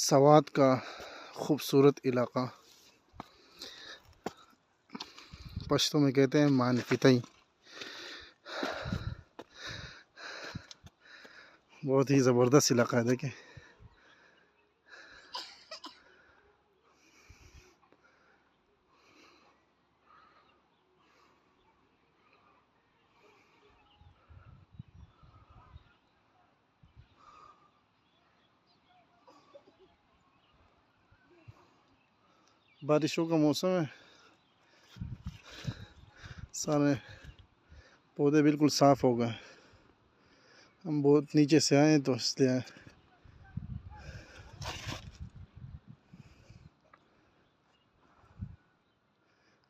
सवात का खूबसूरत इलाका, पश्तो में कहते हैं मान फितई। बहुत ही ज़बरदस्त इलाका है। देखें बारिशों का मौसम है, सारे पौधे बिल्कुल साफ़ हो गए। हम बहुत नीचे से आए तो इसलिए आए।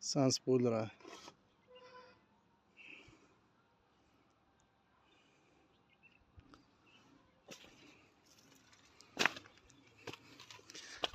सांस फूल रहा है।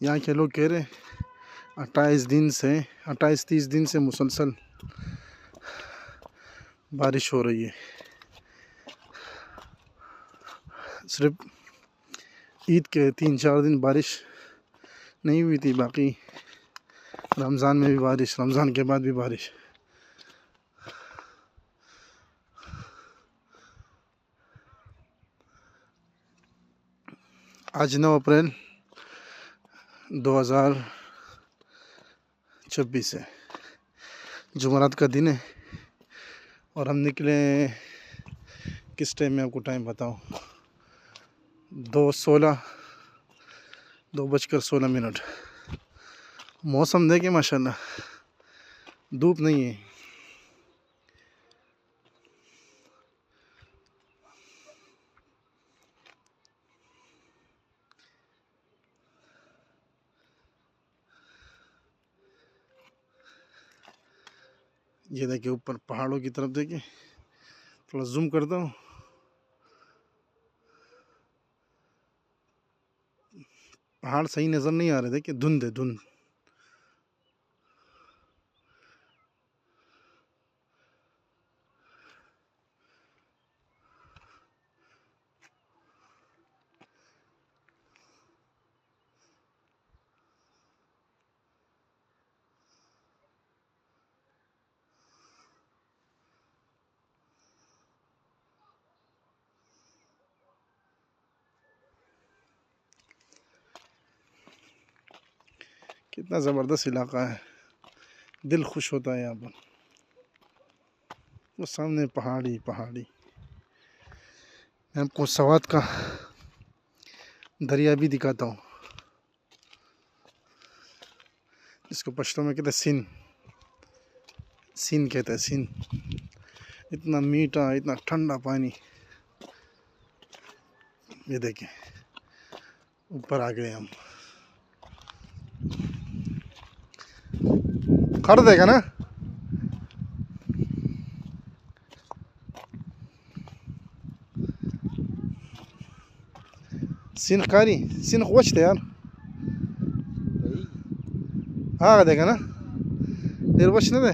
यहाँ के लोग कह रहे 28-30 दिन से मुसलसल बारिश हो रही है। सिर्फ ईद के 3-4 दिन बारिश नहीं हुई थी, बाकी रमज़ान में भी बारिश, रमज़ान के बाद भी बारिश। आज 9 अप्रैल 2026 है, जुमेरात का दिन है और हम निकले किस टाइम में, आपको टाइम बताऊं, 2:16 मौसम देखे माशाल्लाह, धूप नहीं है। ये देखिए ऊपर पहाड़ों की तरफ, देखिए थोड़ा जूम करता हूँ। पहाड़ सही नज़र नहीं आ रहे, देखिए धुंध है, धुंध। कितना ज़बरदस्त इलाका है, दिल खुश होता है यहाँ पर। वो सामने पहाड़ी पहाड़ी। मैं आपको सवात का दरिया भी दिखाता हूँ, इसको पश्तो में कहते हैं सिन, सिन कहते हैं सिन। इतना मीठा, इतना ठंडा पानी। ये देखें ऊपर आ गए हम। खड़ देगा ना, सिन खारी सिन खुश थे यार। हाँ देखा ना, देर वश न दे।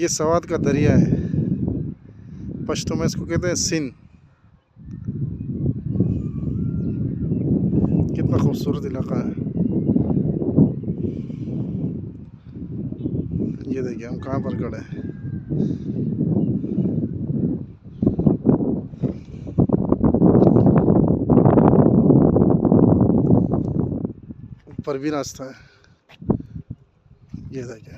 ये सवात का दरिया है, पश्तो में इसको कहते हैं सिन। कितना खूबसूरत इलाका है। ये देखिए हम कहाँ पर खड़े हैं। ऊपर भी रास्ता है, ये देखिए।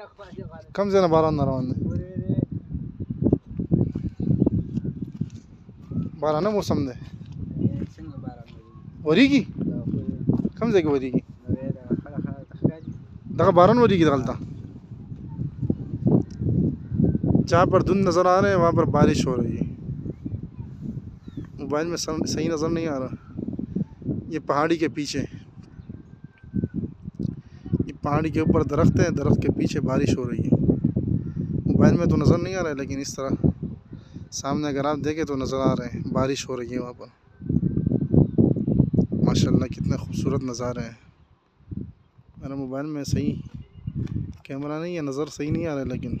कम से ना बारान ना रवान बाराना मौसम दे वरी की कम से वरी की दगा बारान वरी की दगलता जहाँ पर धुंध नज़र आ रहे हैं वहाँ पर बारिश हो रही है। मोबाइल में सही नज़र नहीं आ रहा। ये पहाड़ी के पीछे, ये पहाड़ी के ऊपर दरख्त है, दरख्त के पीछे बारिश हो रही है। मोबाइल में तो नज़र नहीं आ रहा है, लेकिन इस तरह सामने अगर आप देखें तो नज़र आ रहे हैं बारिश हो रही है वहाँ पर। माशाल्लाह कितने खूबसूरत नज़ारे हैं। मेरा मोबाइल में सही कैमरा नहीं है, नज़र सही नहीं आ रहा है, लेकिन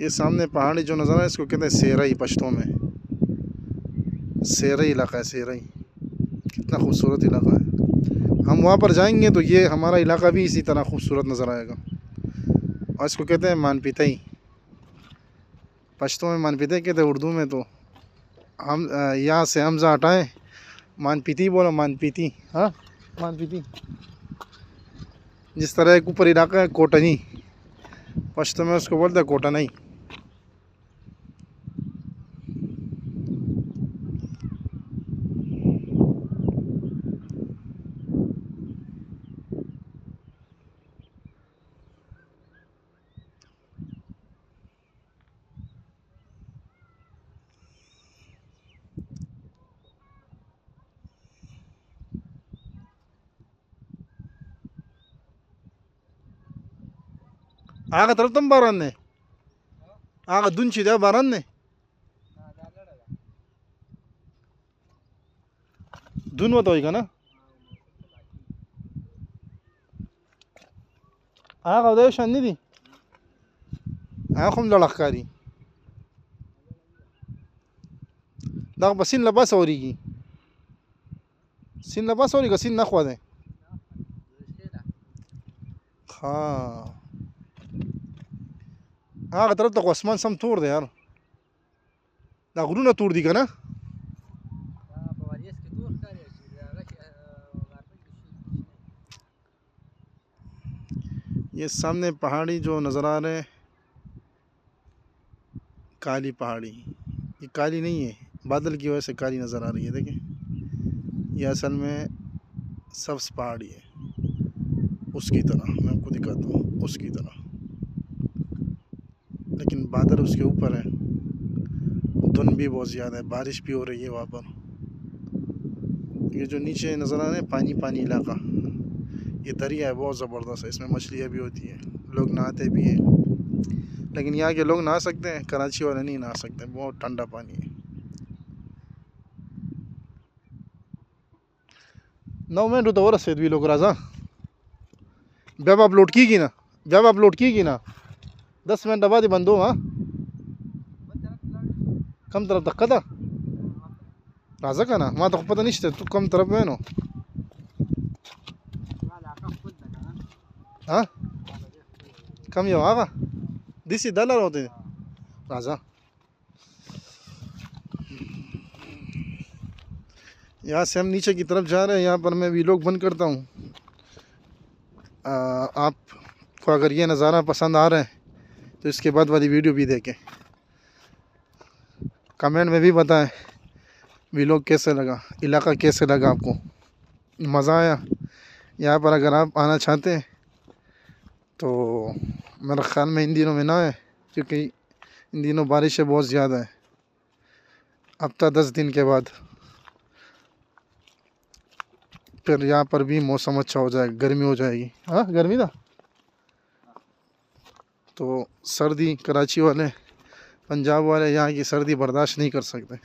ये सामने पहाड़ी जो नज़र है इसको कहते हैं सेरई पश्तो में। सेरई इलाका है, सेरई कितना खूबसूरत इलाका है। हम वहाँ पर जाएंगे तो ये हमारा इलाका भी इसी तरह खूबसूरत नज़र आएगा। और इसको कहते हैं मानपीतई, पश्तो में मानपीते कहते हैं, उर्दू में तो हम यहाँ से हमजा हटाएं मानपीती बोलो, मानपीती। हाँ मानपीती। जिस तरह एक ऊपर इलाका है कोटनी, पश्तो में उसको बोलते हैं कोटनई। आगा तरफ तुम बारान ने आगा दुन चिदा बारान ने दुन होता होगा ना। आगा उदय शानी दी आगा खुम लड़कारी दाग बसिन लबास हो रही सिन लबास हो रही का सिन ना खुआ दे। हाँ आगा तरफ तक आसमान सम तोड़ दे यार, दा गुरुना तोड़ दी का ना। ये सामने पहाड़ी जो नज़र आ रहे हैं काली पहाड़ी, ये काली नहीं है, बादल की वजह से काली नज़र आ रही है। देखें ये असल में सब्ज़ पहाड़ी है, उसकी तरह मैं आपको दिखाता हूँ, उसकी तरह, लेकिन बादल उसके ऊपर है, धुंध भी बहुत ज़्यादा है, बारिश भी हो रही है वहाँ पर। ये जो नीचे नज़र आ रहे हैं पानी पानी इलाका, ये दरिया है बहुत ज़बरदस्त है, इसमें मछलियाँ भी होती हैं, लोग नहाते भी हैं, लेकिन यहाँ के लोग नहा सकते हैं, कराची वाले नहीं नहा सकते, बहुत ठंडा पानी है। 9 मिनट तो और से भी लोग राजा जब अपलोड की ना, जब अपलोड की ना 10 मिनट बाद ही बंद हो। हाँ कम तरफ तक था राजा का ना, वहाँ तो पता नहीं तू कम तरफ में नो। हाँ कम यो आगा दिसी डॉलर होते राजा। यहाँ से हम नीचे की तरफ जा रहे हैं, यहाँ पर मैं व्लॉग बंद करता हूँ। आपको अगर ये नज़ारा पसंद आ रहा है तो इसके बाद वाली वीडियो भी देखें, कमेंट में भी बताएं व्लॉग कैसे लगा, इलाका कैसे लगा, आपको मज़ा आया। यहाँ पर अगर आप आना चाहते हैं तो मेरा ख़्याल में इन दिनों में ना है, क्योंकि इन दिनों बारिशें बहुत ज़्यादा है। हफ्ता 10 दिन के बाद फिर यहाँ पर भी मौसम अच्छा हो जाएगा, गर्मी हो जाएगी। हाँ गर्मी था तो सर्दी, कराची वाले पंजाब वाले यहाँ की सर्दी बर्दाश्त नहीं कर सकते।